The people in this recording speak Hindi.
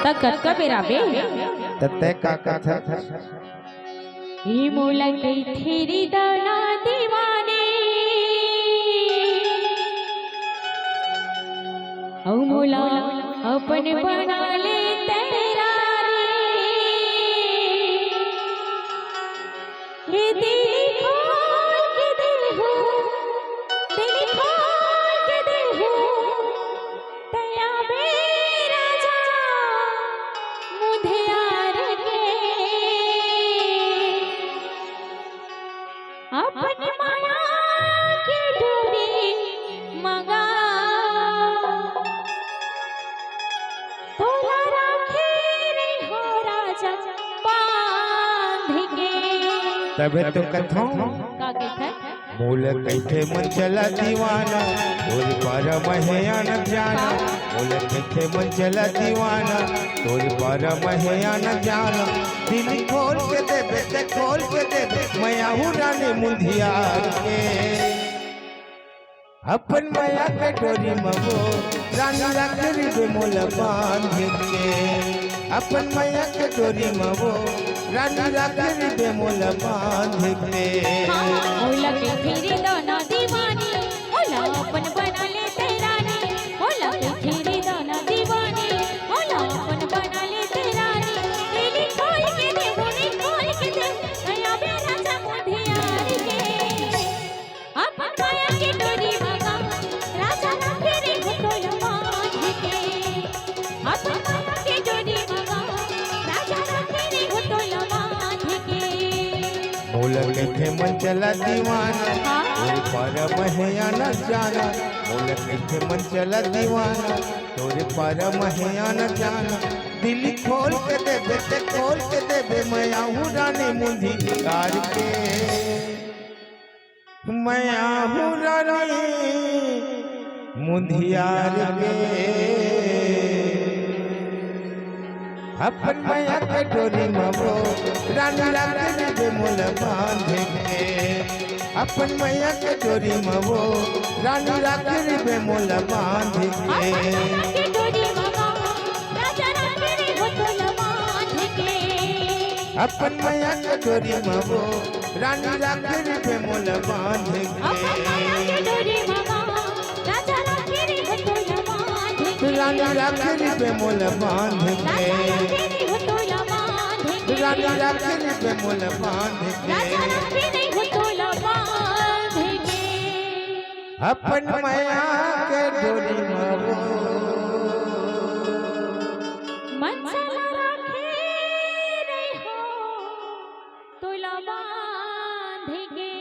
तकत का बेराबे तते का कथा ही मोला के थेरी दाना दीवाने औ मोला अपन बना ले तेरा रे हे दिल खोल के देखो दिल खोल के देखो तया मेरा जा मुझे यार के अपन माया की डोरी मंगा तोला राखे रे हो राजा बांध के तबे तो कथों का कहता है मूल कैथे मन चला दीवाना तोर पर महयान जाना मूल कैथे मन चला दीवाना तोर पर महयान जाना दिल खोल के देबे ते खोल के देबे मैया उड़ाने मुंधियार के अपन मैया के डोरी मगो रानी रखरी बे मोल बांध के अपन मैया के डोरी मगो रानी रखरी बे मोल बांध के ओला के फिरी दाना दीवानी ओला अपन बना ले तेरा रे ओला के फिरी दाना दीवानी ओला अपन बना ले तेरा रे दिल खोल के दे बोली खोल के दे नया मेरा समुझे यार के अपन माया के डोरी मगा राजा ना फिरे घोल बांध के अपन माया के डोरी मगा राजा ना फिरे घोल बांध के मूल कैथे मन चला दीवाना तोर पर महयाना जाना मूल कैथे मन चला दीवाना तोर पर महयाना जाना दिल खोल के देबे ते खोल के देबे मैया उड़ाने मुंधी कार के मैया उड़ाने मुंधियार के अपन मैया के डोरी मगो रानी रखरी बे मोल बांध के अपन मैया के डोरी मगो रानी रखरी बे मोल बांध के अपन मैया के डोरी मगो रानी रखरी बे मोल बांध के रानी रखरी बे मोल बांध के रानी रखरी बे मोल बांध के अपन मैया के डोरी मगो मन चला रखे रे हो तोला बांध के